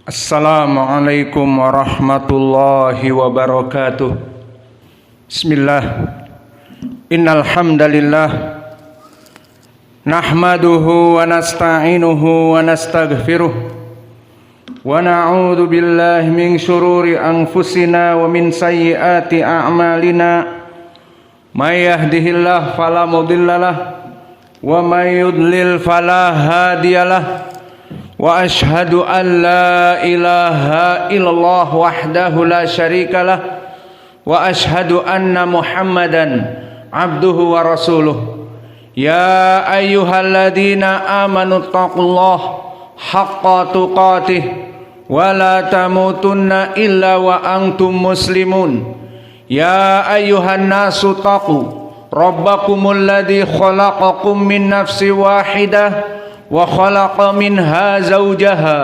Assalamualaikum warahmatullahi wabarakatuh. Bismillah. Innal hamdalillah nahmaduhu wa nasta'inuhu wa nastaghfiruh wa na'udzu billahi min syururi anfusina wa min sayyiati a'malina. May yahdihillahu fala mudhillalah wa may yudlil fala hadiyalah. Wa ashhadu an la ilaha illallah wahdahu la syarikalah wa ashhadu anna Muhammadan abduhu wa rasuluh. Ya ayyuhalladzina amanu taqullaha haqqa tuqatih wa la tamutunna illa wa antum muslimun. Ya ayyuhan nasu taqu rabbakumul ladzi khalaqakum min nafsin wahidah wa khalaqa minha zawjaha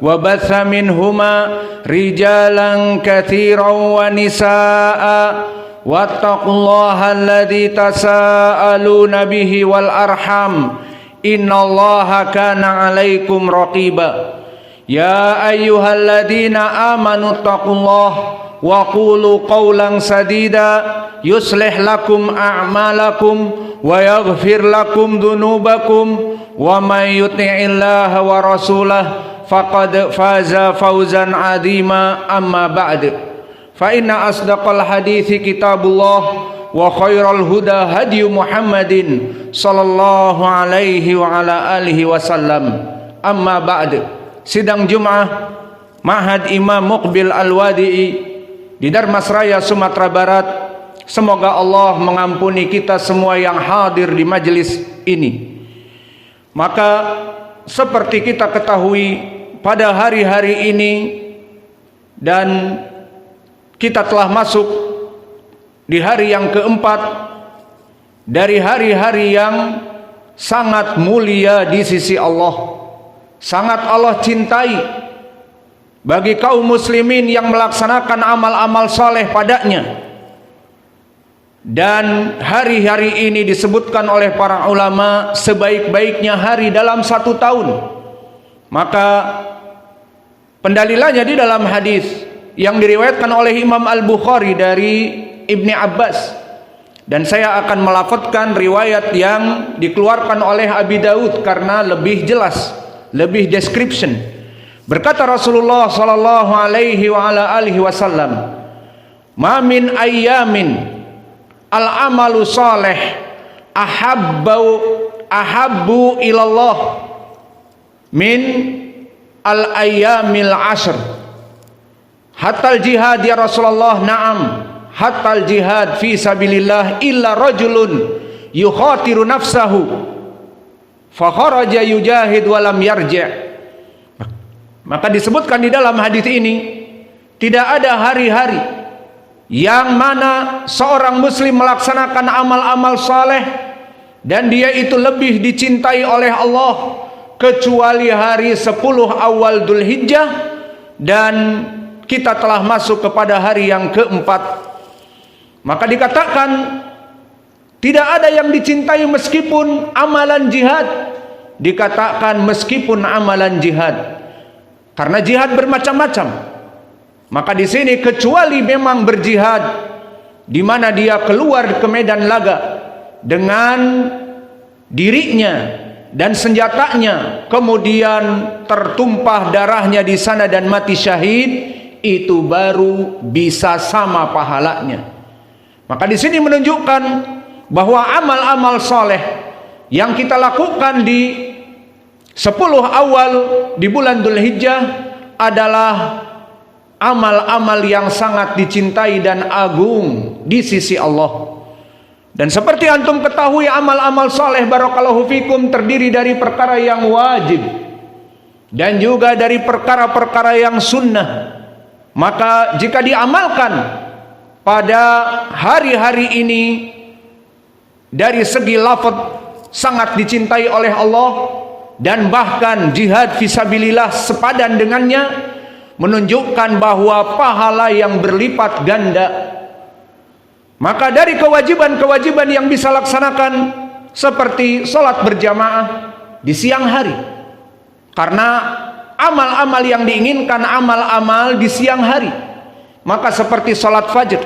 wa batha minhuma rijalan katsiran wa nisaa wattaqullaha alladzi tasaaluna bihi wal arham innallaha kana 'alaikum raqiba. Ya ayyuhalladzina amanu taqullaha wa qulu qawlan sadida yuslih lakum a'malakum wa yaghfir lakum dhunubakum wa may yuti'illaha wa rasulahu faqad faza fawzan 'azima. Amma ba'd, fa inna asdaqal hadithi kitabullah wa khairal huda hadyu Muhammadin sallallahu alaihi wa ala alihi wasallam. Amma ba'd, sidang Jum'ah Ma'had Imam Muqbil Al-Wadi'i di Darmasraya, Sumatera Barat. Semoga Allah mengampuni kita semua yang hadir di majelis ini. Maka seperti kita ketahui, pada hari-hari ini dan kita telah masuk di hari yang keempat dari hari-hari yang sangat mulia di sisi Allah, sangat Allah cintai bagi kaum muslimin yang melaksanakan amal-amal saleh padanya. Dan hari-hari ini disebutkan oleh para ulama sebaik-baiknya hari dalam satu tahun. Maka pendalilannya di dalam hadis yang diriwayatkan oleh Imam Al-Bukhari dari Ibni Abbas, dan saya akan melafadzkan riwayat yang dikeluarkan oleh Abi Daud karena lebih jelas, lebih description. Berkata Rasulullah sallallahu alaihi wa ala alihi wasallam, "Ma min ayyamin al-amalu salih ahabbu ilallah min al-ayyamil ashr." Hatta al-jihad ya Rasulullah. Na'am, hatta al-jihad fi sabilillah illa rajulun yukhatiru nafsahu fa kharaja yujahid wa lam yarji'. Maka disebutkan di dalam hadis ini, tidak ada hari-hari yang mana seorang muslim melaksanakan amal-amal saleh dan dia itu lebih dicintai oleh Allah kecuali hari 10 awal Dzulhijjah, dan kita telah masuk kepada hari yang keempat. Maka dikatakan tidak ada yang dicintai meskipun amalan jihad. Dikatakan meskipun amalan jihad, karena jihad bermacam-macam. Maka di sini kecuali memang berjihad di mana dia keluar ke medan laga dengan dirinya dan senjatanya, kemudian tertumpah darahnya di sana dan mati syahid, itu baru bisa sama pahalanya. Maka di sini menunjukkan bahwa amal-amal soleh yang kita lakukan di 10 awal di bulan Dzulhijjah adalah amal-amal yang sangat dicintai dan agung di sisi Allah. Dan seperti antum ketahui, amal-amal saleh barakallahu fikum terdiri dari perkara yang wajib dan juga dari perkara-perkara yang sunnah. Maka jika diamalkan pada hari-hari ini, dari segi lafaz sangat dicintai oleh Allah, dan bahkan jihad fisabilillah sepadan dengannya, menunjukkan bahwa pahala yang berlipat ganda. Maka dari kewajiban-kewajiban yang bisa laksanakan seperti sholat berjamaah di siang hari, karena amal-amal yang diinginkan, amal-amal di siang hari. Maka seperti salat fajr,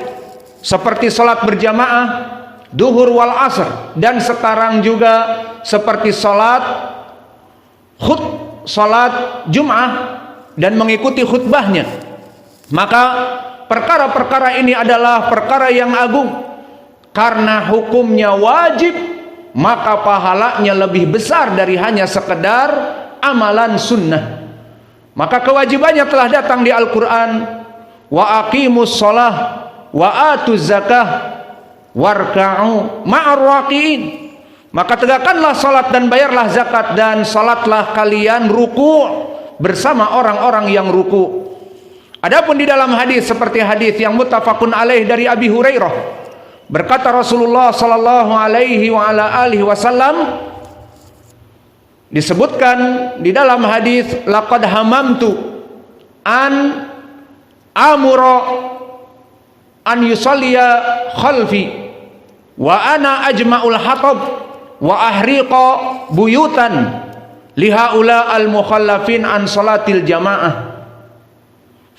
seperti salat berjamaah duhur wal asr, dan sekarang juga seperti salat Jum'ah dan mengikuti khutbahnya. Maka perkara-perkara ini adalah perkara yang agung, karena hukumnya wajib, maka pahalanya lebih besar dari hanya sekedar amalan sunnah. Maka kewajibannya telah datang di Al-Quran, wa aqimus shalah wa atuz zakah warka'u ma'ar raqiin. Maka tegakkanlah salat dan bayarlah zakat, dan salatlah kalian ruku' bersama orang-orang yang ruku'. Adapun di dalam hadis seperti hadis yang muttafaqun alaih dari Abi Hurairah, berkata Rasulullah sallallahu alaihi wa ala alihi wasallam, disebutkan di dalam hadis, laqad hamamtu an amura an yusalliya khalfi wa ana ajma'ul hatab wa ahriqa buyutan lihaula al mukhallafin an salatil jamaah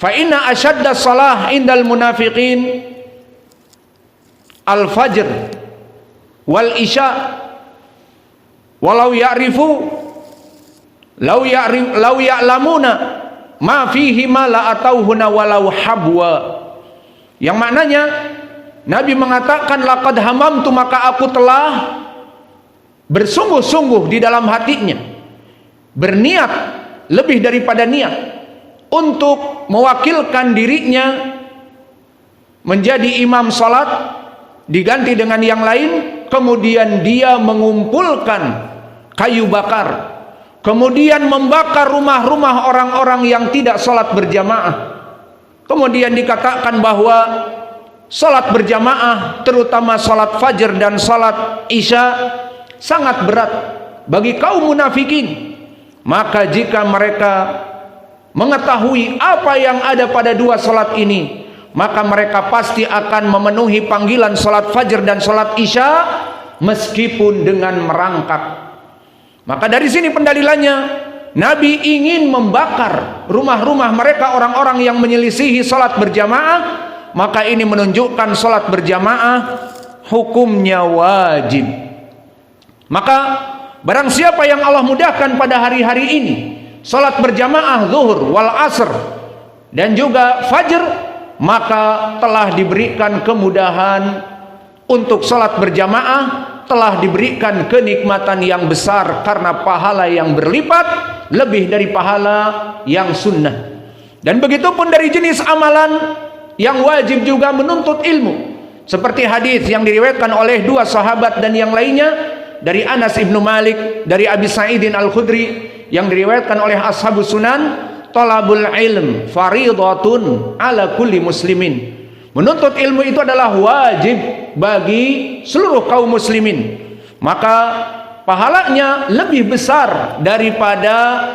fa inna ashadda salah indal munafiqin al fajr wal isya walau ya'rifu law ya'lamuna ma fihi ma la atauhuna walau habwa. Yang maknanya Nabi mengatakan, laqad hamamtu, maka aku telah bersungguh-sungguh di dalam hatinya, berniat lebih daripada niat untuk mewakilkan dirinya menjadi imam salat diganti dengan yang lain, kemudian dia mengumpulkan kayu bakar, kemudian membakar rumah-rumah orang-orang yang tidak salat berjamaah. Kemudian dikatakan bahwa salat berjamaah, terutama salat fajr dan salat isya, sangat berat bagi kaum munafikin. Maka jika mereka mengetahui apa yang ada pada dua salat ini, maka mereka pasti akan memenuhi panggilan salat fajr dan salat isya meskipun dengan merangkak. Maka dari sini pendalilannya, Nabi ingin membakar rumah-rumah mereka, orang-orang yang menyelisihi salat berjamaah. Maka ini menunjukkan salat berjamaah hukumnya wajib. Maka barang siapa yang Allah mudahkan pada hari-hari ini salat berjamaah zuhur wal asr dan juga fajr, maka telah diberikan kemudahan untuk salat berjamaah, telah diberikan kenikmatan yang besar karena pahala yang berlipat lebih dari pahala yang sunnah. Dan begitu pun dari jenis amalan yang wajib juga menuntut ilmu, seperti hadis yang diriwayatkan oleh dua sahabat dan yang lainnya dari Anas ibnu Malik, dari Abi Sa'idin Al-Khudri, yang diriwayatkan oleh ashabus sunan, talabul ilm faridatun ala kulli muslimin. Menuntut ilmu itu adalah wajib bagi seluruh kaum muslimin, maka pahalanya lebih besar daripada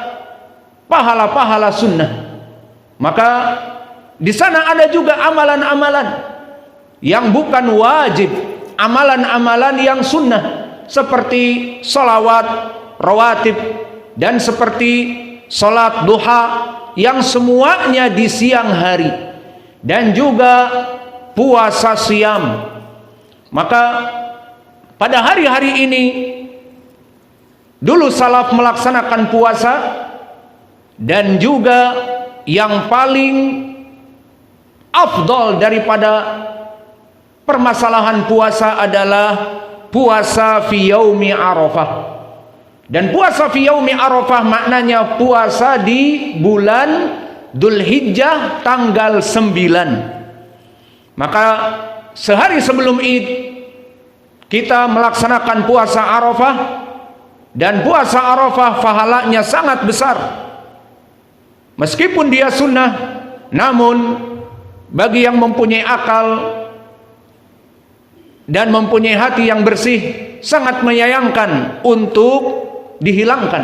pahala-pahala sunnah. Maka di sana ada juga amalan-amalan yang bukan wajib, amalan-amalan yang sunnah, seperti salawat rawatib dan seperti salat duha yang semuanya di siang hari, dan juga puasa siam. Maka pada hari-hari ini dulu salaf melaksanakan puasa, dan juga yang paling afdal daripada permasalahan puasa adalah puasa fi yaumi Arafah. Dan puasa fi yaumi Arafah maknanya puasa di bulan Dzulhijjah tanggal 9. Maka sehari sebelum Id kita melaksanakan puasa Arafah, dan puasa Arafah pahalanya sangat besar. Meskipun dia sunnah, namun bagi yang mempunyai akal dan mempunyai hati yang bersih, sangat menyayangkan untuk dihilangkan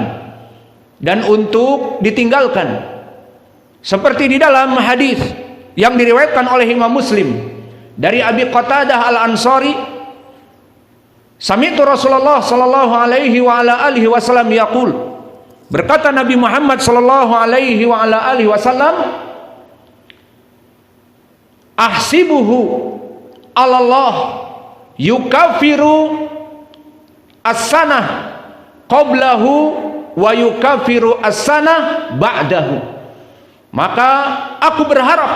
dan untuk ditinggalkan. Seperti di dalam hadis yang diriwayatkan oleh Imam Muslim dari Abi Qatadah Al-Ansari, sami'tu Rasulullah sallallahu alaihi wa ala alihi wasallam yaqul, Berkata Nabi Muhammad sallallahu alaihi wa ala alihi wasallam, ahsibuhu Allah yukafiru as-sanah qablahu wa yukafiru as-sanah ba'dahu. Maka aku berharap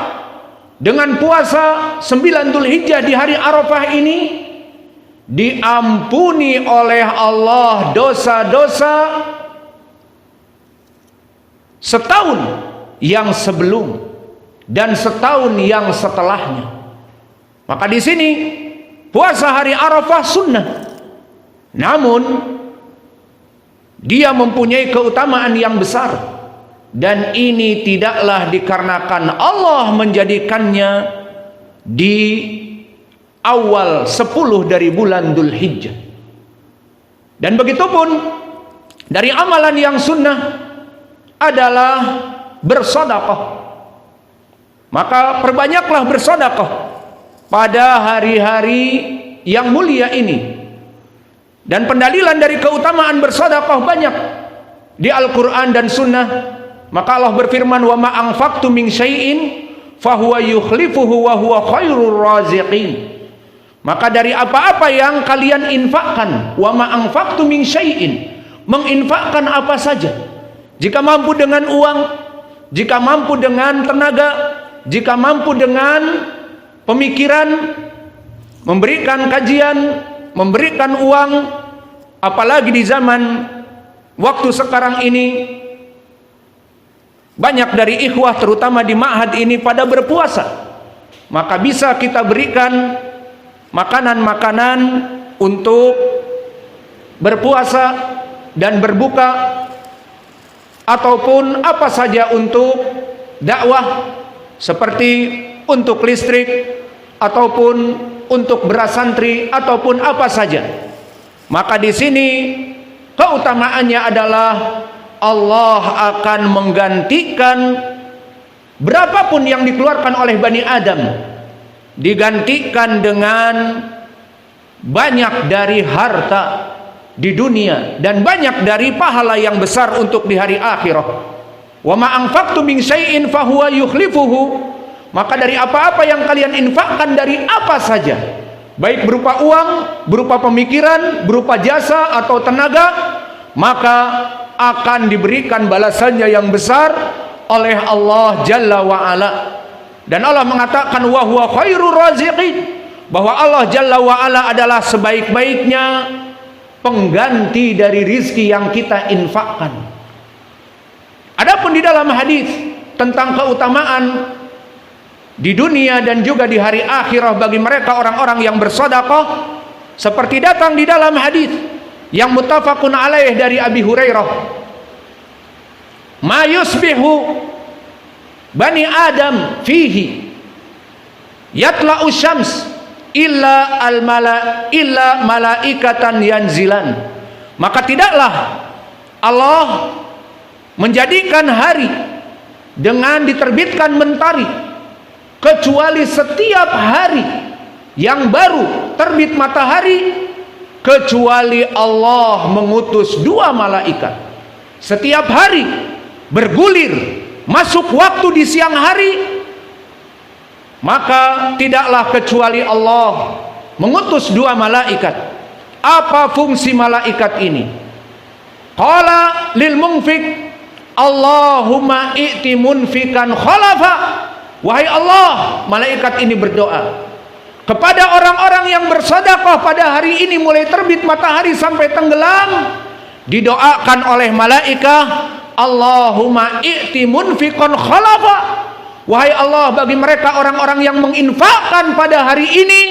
dengan puasa 9 Dzulhijjah di hari Arafah ini diampuni oleh Allah dosa-dosa setahun yang sebelum dan setahun yang setelahnya. Maka di sini puasa hari Arafah sunnah, namun dia mempunyai keutamaan yang besar, dan ini tidaklah dikarenakan Allah menjadikannya di awal 10 dari bulan Dzulhijjah. Dan begitupun dari amalan yang sunnah adalah bersedekah. Maka perbanyaklah bersedekah pada hari-hari yang mulia ini. Dan pendalilan dari keutamaan bersedekah banyak di Al-Quran dan Sunnah. Maka Allah berfirman, wa ma anfaqtum min syai'in fahuwa yukhlifuhu wa huwa khairur raziqin. Maka dari apa-apa yang kalian infakkan, wa ma anfaqtum min syai'in, menginfakkan apa saja, jika mampu dengan uang, jika mampu dengan tenaga, jika mampu dengan pemikiran, memberikan kajian, memberikan uang, apalagi di zaman waktu sekarang ini banyak dari ikhwah terutama di ma'had ini pada berpuasa, maka bisa kita berikan makanan-makanan untuk berpuasa dan berbuka, ataupun apa saja untuk dakwah, seperti untuk listrik, ataupun untuk beras santri, ataupun apa saja. Maka di sini keutamaannya adalah Allah akan menggantikan berapapun yang dikeluarkan oleh Bani Adam, digantikan dengan banyak dari harta di dunia dan banyak dari pahala yang besar untuk di hari akhirat. Wa ma anfaqtum min syai'in fahuwa yukhlifuhu. Maka dari apa-apa yang kalian infakkan dari apa saja, baik berupa uang, berupa pemikiran, berupa jasa atau tenaga, maka akan diberikan balasannya yang besar oleh Allah Jalla wa Ala. Dan Allah mengatakan wa huwa khairur raziqin, bahwa Allah Jalla wa Ala adalah sebaik-baiknya pengganti dari rizki yang kita infakkan. Adapun di dalam hadis tentang keutamaan di dunia dan juga di hari akhirah bagi mereka orang-orang yang bersedekah, seperti datang di dalam hadis yang muttafaqun alaih dari Abi Hurairah, ma yusbihu Bani Adam fihi yatla'u syams illa malaikatan yanzilan. Maka tidaklah Allah menjadikan hari dengan diterbitkan mentari, kecuali setiap hari yang baru terbit matahari, kecuali Allah mengutus 2 malaikat. Setiap hari bergulir masuk waktu di siang hari, maka tidaklah kecuali Allah mengutus 2 malaikat. Apa fungsi malaikat ini? Qala lil munfik Allahumma i'ti munfikan khalafa. Wahai Allah, malaikat ini berdoa kepada orang-orang yang bersedekah pada hari ini mulai terbit matahari sampai tenggelam, didoakan oleh malaikat, Allahumma i'ti munfikan khalafa. Wahai Allah, bagi mereka orang-orang yang menginfakkan pada hari ini,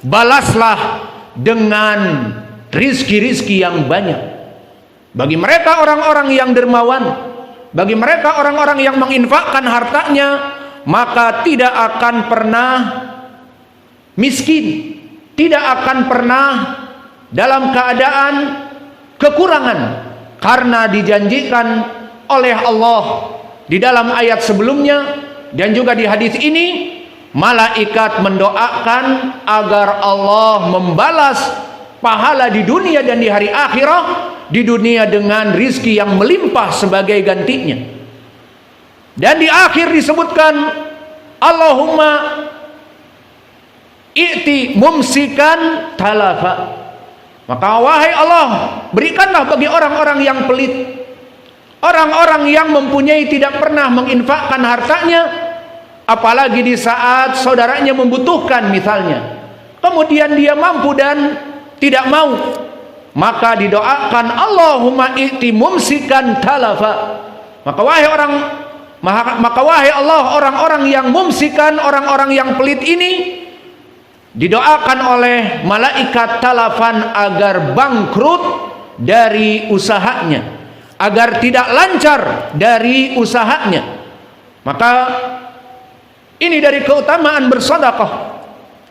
balaslah dengan rizki-rizki yang banyak. Bagi mereka orang-orang yang dermawan, bagi mereka orang-orang yang menginfakkan hartanya, maka tidak akan pernah miskin, tidak akan pernah dalam keadaan kekurangan, karena dijanjikan oleh Allah di dalam ayat sebelumnya dan juga di hadis ini, malaikat mendoakan agar Allah membalas pahala di dunia dan di hari akhirat di dunia dengan rizki yang melimpah sebagai gantinya. Dan di akhir disebutkan, Allahumma i'ti mumsikan talafa. Maka wahai Allah, berikanlah bagi orang-orang yang pelit, orang-orang yang mempunyai tidak pernah menginfakkan hartanya, apalagi di saat saudaranya membutuhkan misalnya, kemudian dia mampu dan tidak mau, maka didoakan Allahumma i'ti mumsikan talafa. Maka wahai Allah, orang-orang yang mumsikan, orang-orang yang pelit ini didoakan oleh malaikat talafan agar bangkrut dari usahanya, agar tidak lancar dari usahanya. Maka ini dari keutamaan bersedekah.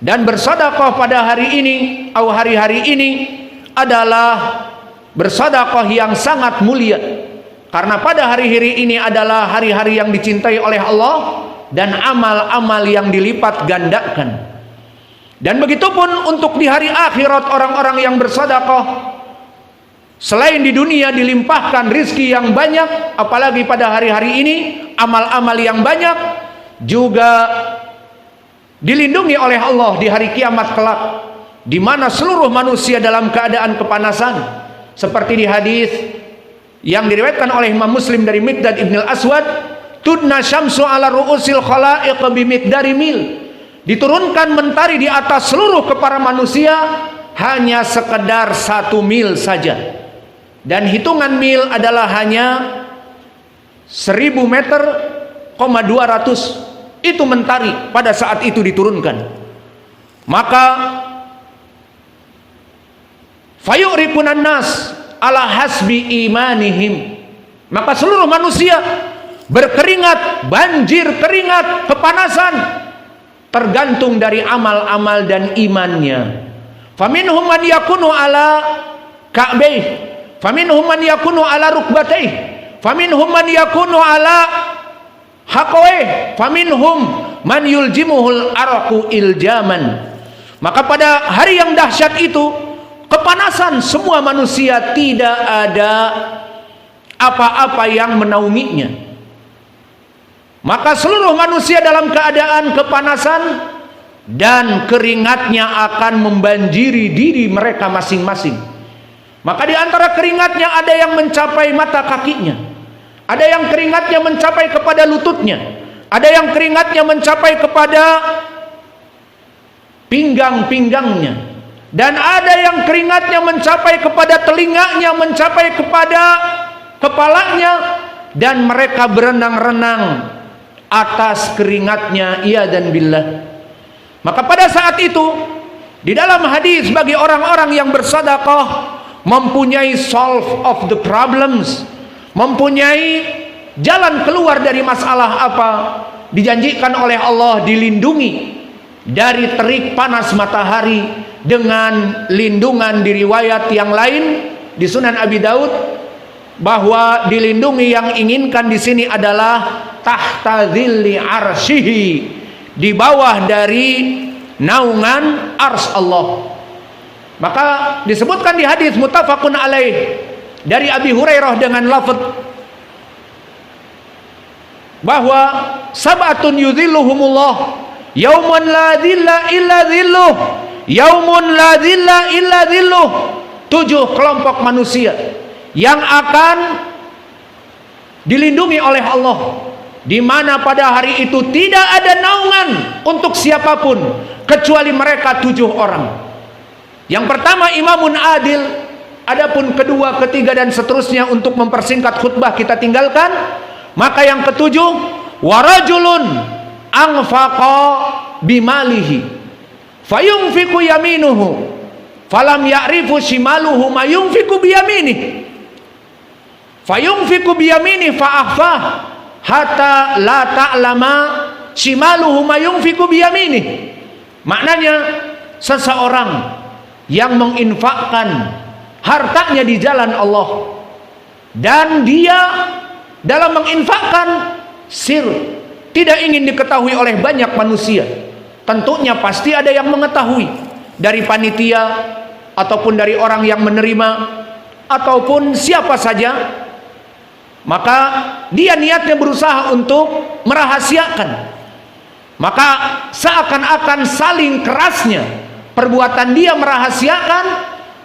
Dan bersedekah pada hari ini atau hari-hari ini adalah bersedekah yang sangat mulia, karena pada hari-hari ini adalah hari-hari yang dicintai oleh Allah dan amal-amal yang dilipat gandakan. Dan begitupun untuk di hari akhirat, orang-orang yang bersedekah selain di dunia dilimpahkan rizki yang banyak, apalagi pada hari-hari ini amal-amal yang banyak juga dilindungi oleh Allah di hari kiamat kelak, di mana seluruh manusia dalam keadaan kepanasan, seperti di hadis yang diriwayatkan oleh Imam Muslim dari Miqdad ibn al-Aswad, tudna syamsu ala ru'usil khalaiq bimiqdari mil. Diturunkan mentari di atas seluruh kepala manusia hanya sekedar 1 mil saja, dan hitungan mil adalah hanya 1000 meter, 200. Itu mentari pada saat itu diturunkan. Maka fayurikunan nas ala hasbi imanihim. Maka seluruh manusia berkeringat, banjir keringat, kepanasan, tergantung dari amal-amal dan imannya. Faminhum man yakunu ala ka'baih, faminhum man yakunu ala rukbataih, faminhum man yakunu ala haqaih, faminhum man yuljimuhul araku iljaman. Maka pada hari yang dahsyat itu, kepanasan semua manusia, tidak ada apa-apa yang menaunginya. Maka seluruh manusia dalam keadaan kepanasan, dan keringatnya akan membanjiri diri mereka masing-masing. Maka di antara keringatnya ada yang mencapai mata kakinya, ada yang keringatnya mencapai kepada lututnya, ada yang keringatnya mencapai kepada pinggang-pinggangnya, dan ada yang keringatnya mencapai kepada telinganya, mencapai kepada kepalanya, dan mereka berenang-renang atas keringatnya, iya dan billah. Maka pada saat itu, di dalam hadis, bagi orang-orang yang bersedekah mempunyai solve of the problems, mempunyai jalan keluar dari masalah apa, dijanjikan oleh Allah dilindungi dari terik panas matahari dengan lindungan. Di riwayat yang lain di Sunan Abi Daud, bahwa dilindungi yang inginkan di sini adalah tahta dhilli arsyihi, di bawah dari naungan ars Allah. Maka disebutkan di hadis muttafaqun alaih dari Abi Hurairah dengan lafaz bahwa sab'atun yudhilluhumullah yaumun la dhilla illa dhilluh, yaumun la dhilla illa dhilluh. 7 kelompok manusia yang akan dilindungi oleh Allah, di mana pada hari itu tidak ada naungan untuk siapapun kecuali mereka 7 orang. Yang pertama imamun adil, adapun kedua, ketiga dan seterusnya untuk mempersingkat khutbah kita tinggalkan. Maka yang ketujuh, warajulun anfaqa bimalihi fayunfiqu yaminuhu falam ya'rifu shimaluhu ma yunfiqu biyaminih, fayunfiqu biyaminih fa'akhfah hatta la ta'lama shimaluhu ma yunfiqu biyaminih. Maknanya, seseorang yang menginfakkan hartanya di jalan Allah, dan dia dalam menginfakkan sir, tidak ingin diketahui oleh banyak manusia. Tentunya pasti ada yang mengetahui, dari panitia ataupun dari orang yang menerima, ataupun siapa saja, maka dia niatnya berusaha untuk merahasiakan, maka seakan-akan saling kerasnya perbuatan dia merahasiakan,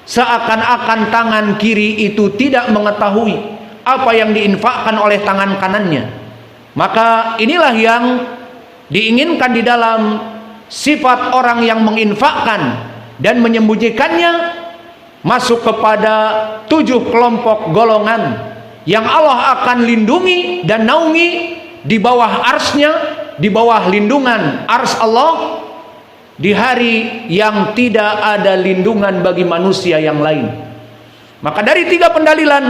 seakan-akan tangan kiri itu tidak mengetahui apa yang diinfakkan oleh tangan kanannya. Maka inilah yang diinginkan di dalam sifat orang yang menginfakkan dan menyembunyikannya, masuk kepada 7 kelompok golongan yang Allah akan lindungi dan naungi di bawah arsy-Nya, di bawah lindungan arsy Allah, di hari yang tidak ada lindungan bagi manusia yang lain. Maka dari 3 pendalilan,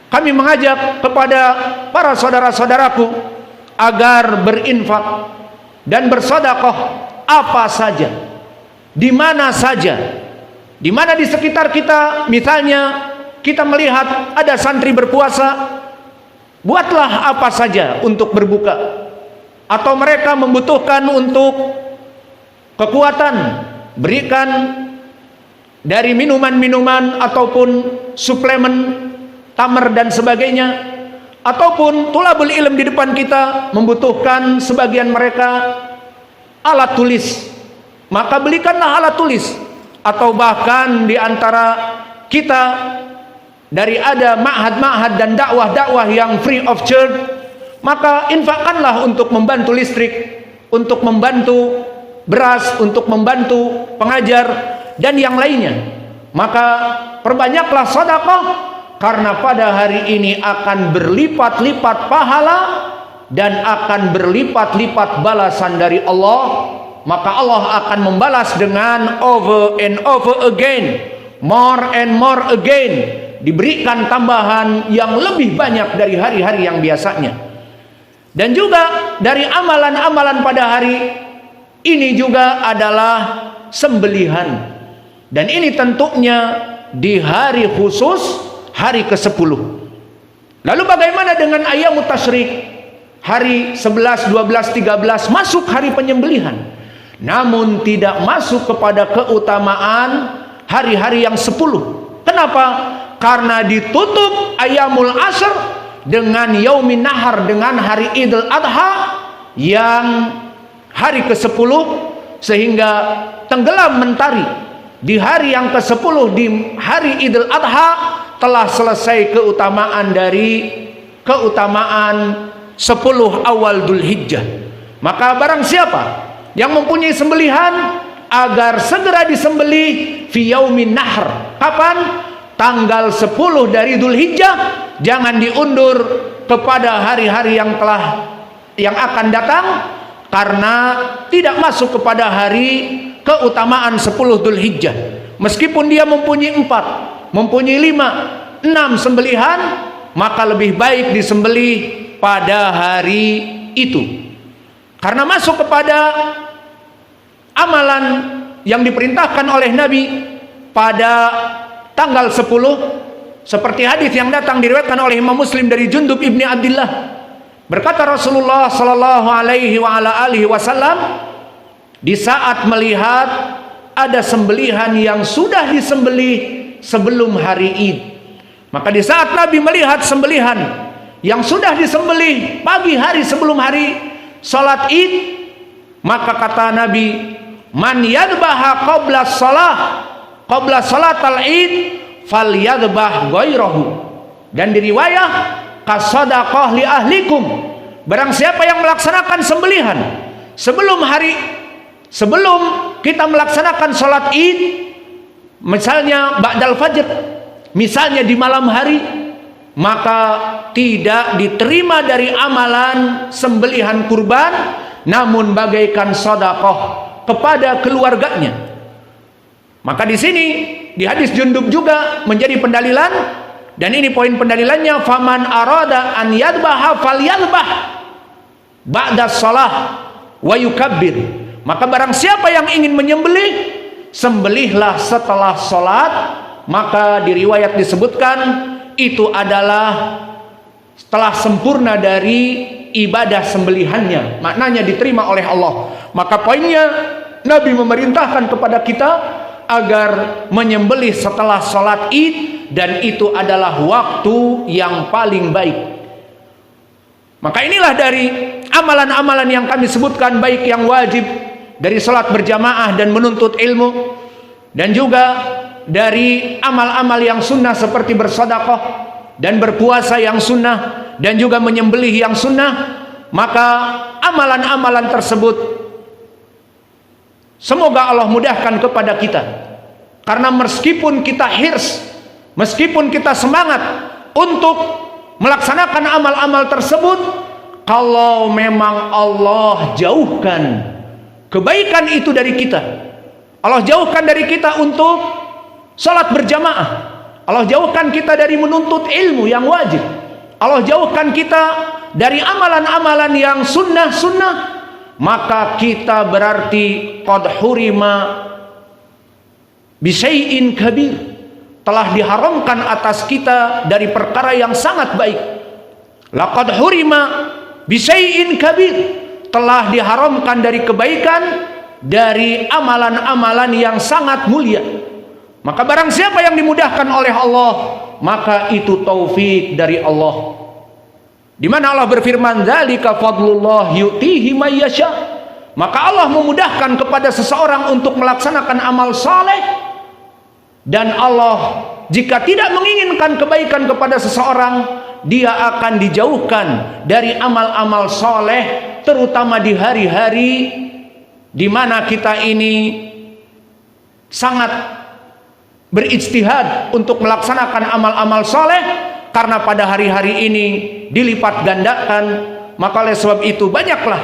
kami mengajak kepada para saudara-saudaraku agar berinfak dan bersedekah apa saja, di mana saja, di mana di sekitar kita. Misalnya kita melihat ada santri berpuasa, buatlah apa saja untuk berbuka, atau mereka membutuhkan untuk kekuatan, berikan dari minuman-minuman ataupun suplemen tamar dan sebagainya, ataupun tulabul ilm di depan kita membutuhkan sebagian mereka alat tulis, maka belikanlah alat tulis. Atau bahkan di antara kita dari ada ma'had-ma'had dan dakwah-dakwah yang free of charge, maka infakkanlah untuk membantu listrik, untuk membantu beras, untuk membantu pengajar dan yang lainnya. Maka perbanyaklah sedekah, karena pada hari ini akan berlipat-lipat pahala dan akan berlipat-lipat balasan dari Allah. Maka Allah akan membalas dengan over and over again, more and more again, diberikan tambahan yang lebih banyak dari hari-hari yang biasanya. Dan juga dari amalan-amalan pada hari ini juga adalah sembelihan. Dan ini tentunya di hari khusus, hari ke-10. Lalu bagaimana dengan ayyamut tasyrik? Hari 11, 12, 13 masuk hari penyembelihan, namun tidak masuk kepada keutamaan hari-hari yang 10. Kenapa? Karena ditutup ayyamul ashr dengan yaumin nahar, dengan hari Idul Adha yang hari ke-10, sehingga tenggelam mentari di hari yang ke-10, di hari Idul Adha, telah selesai keutamaan dari keutamaan 10 awal Dzulhijjah. Maka barang siapa yang mempunyai sembelihan, agar segera disembelih fi yaumin nahr. Kapan? Tanggal 10 dari Dzulhijjah. Jangan diundur kepada hari-hari yang akan datang, karena tidak masuk kepada hari keutamaan 10 Dzulhijjah. Meskipun dia mempunyai 4, mempunyai 5, 6 sembelihan, maka lebih baik disembelih pada hari itu, karena masuk kepada amalan yang diperintahkan oleh Nabi pada tanggal 10, seperti hadis yang datang diriwayatkan oleh Imam Muslim dari Jundub ibni Abdillah. Berkata Rasulullah sallallahu alaihi wasallam, di saat melihat ada sembelihan yang sudah disembelih sebelum hari Id, maka di saat Nabi melihat sembelihan yang sudah disembelih pagi hari sebelum hari salat Id, maka kata Nabi, man yadbaha qabla salatal Id falyadbah ghairahu. Dan di riwayah kasadaqah li ahlikum, barang siapa yang melaksanakan sembelihan sebelum kita melaksanakan salat Id, misalnya ba'dal fajr, misalnya di malam hari, maka tidak diterima dari amalan sembelihan kurban, namun bagaikan sedekah kepada keluarganya. Maka di sini di hadis Jundub juga menjadi pendalilan, dan ini poin pendalilannya, faman arada an yadbaha falyadbah ba'da shalah wa yukabbir. Maka barang siapa yang ingin menyembelih, sembelihlah setelah salat. Maka di riwayat disebutkan itu adalah telah sempurna dari ibadah sembelihannya, maknanya diterima oleh Allah. Maka poinnya, Nabi memerintahkan kepada kita agar menyembelih setelah sholat Id, dan itu adalah waktu yang paling baik. Maka inilah dari amalan-amalan yang kami sebutkan, baik yang wajib dari sholat berjamaah dan menuntut ilmu, dan juga dari amal-amal yang sunnah seperti bersedekah dan berpuasa yang sunnah, dan juga menyembelih yang sunnah. Maka amalan-amalan tersebut semoga Allah mudahkan kepada kita, karena meskipun kita hirs, meskipun kita semangat untuk melaksanakan amal-amal tersebut, kalau memang Allah jauhkan kebaikan itu dari kita, Allah jauhkan dari kita untuk sholat berjamaah, Allah jauhkan kita dari menuntut ilmu yang wajib, Allah jauhkan kita dari amalan-amalan yang sunnah-sunnah, maka kita berarti qad hurima bisyai'in kabir, telah diharamkan atas kita dari perkara yang sangat baik. Laqad hurima bisyai'in kabir, telah diharamkan dari kebaikan, dari amalan-amalan yang sangat mulia. Maka barang siapa yang dimudahkan oleh Allah, maka itu taufik dari Allah. Di mana Allah berfirman, dzalika fadlullah yu'tihi may yasha. Maka Allah memudahkan kepada seseorang untuk melaksanakan amal saleh, dan Allah jika tidak menginginkan kebaikan kepada seseorang, dia akan dijauhkan dari amal-amal saleh, terutama di hari-hari di mana kita ini sangat berijtihad untuk melaksanakan amal-amal saleh. Karena pada hari-hari ini dilipat gandakan, maka oleh sebab itu banyaklah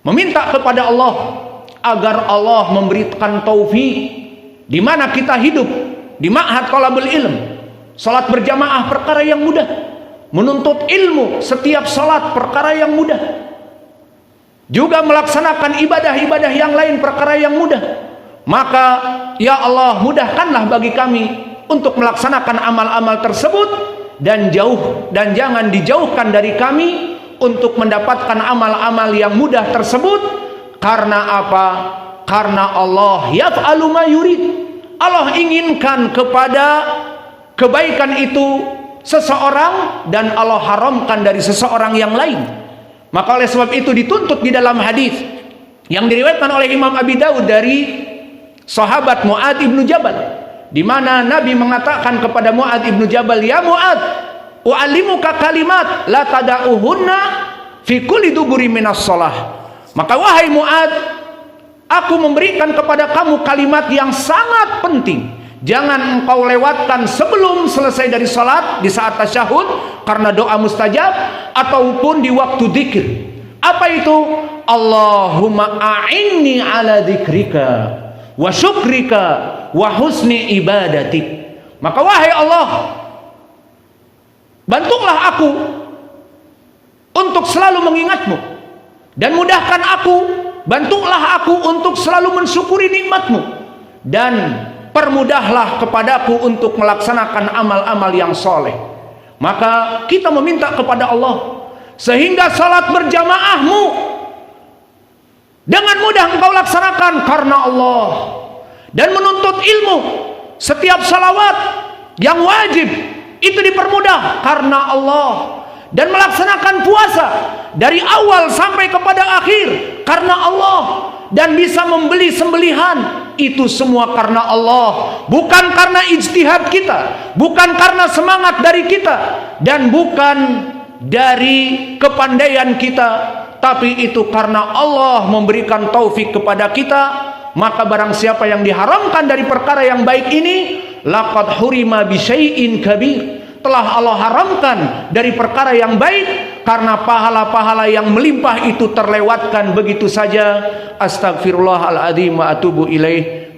meminta kepada Allah agar Allah memberikan taufik, di mana kita hidup di ma'had thalabul ilm, salat berjamaah perkara yang mudah, menuntut ilmu setiap salat perkara yang mudah, juga melaksanakan ibadah-ibadah yang lain perkara yang mudah. Maka ya Allah, mudahkanlah bagi kami untuk melaksanakan amal-amal tersebut, dan jangan dijauhkan dari kami untuk mendapatkan amal-amal yang mudah tersebut. Karena apa? Karena Allah yaf'alu ma yurid, Allah inginkan kepada kebaikan itu seseorang, dan Allah haramkan dari seseorang yang lain. Maka oleh sebab itu dituntut di dalam hadis yang diriwayatkan oleh Imam Abi Dawud dari sahabat Mu'adz ibnu Jabal, di mana Nabi mengatakan kepada Mu'adz ibnu Jabal, ya Mu'adz, u'allimuka kalimat la tada'uhunna fi kulli duburi minas shalah. Maka wahai Mu'adz, aku memberikan kepada kamu kalimat yang sangat penting, jangan engkau lewatkan sebelum selesai dari salat, di saat tasyahud karena doa mustajab, ataupun di waktu dzikir. Apa itu? Allahumma a'inni ala dzikrika wa syukrika wa husni ibadatik. Maka wahai Allah, bantulah aku untuk selalu mengingatmu, dan mudahkan aku, bantulah aku untuk selalu mensyukuri nikmatmu, dan permudahlah kepadaku untuk melaksanakan amal-amal yang soleh. Maka kita meminta kepada Allah sehingga salat berjamaahmu dengan mudah engkau laksanakan karena Allah, dan menuntut ilmu setiap salawat yang wajib itu dipermudah karena Allah, dan melaksanakan puasa dari awal sampai kepada akhir karena Allah, dan bisa membeli sembelihan itu semua karena Allah, bukan karena ijtihad kita, bukan karena semangat dari kita, dan bukan dari kepandaian kita, tapi itu karena Allah memberikan taufik kepada kita. Maka barang siapa yang diharamkan dari perkara yang baik ini, laqad hurima bisyai'in kabir, telah Allah haramkan dari perkara yang baik, karena pahala-pahala yang melimpah itu terlewatkan begitu saja. Astagfirullahaladzim wa atubu ilaih.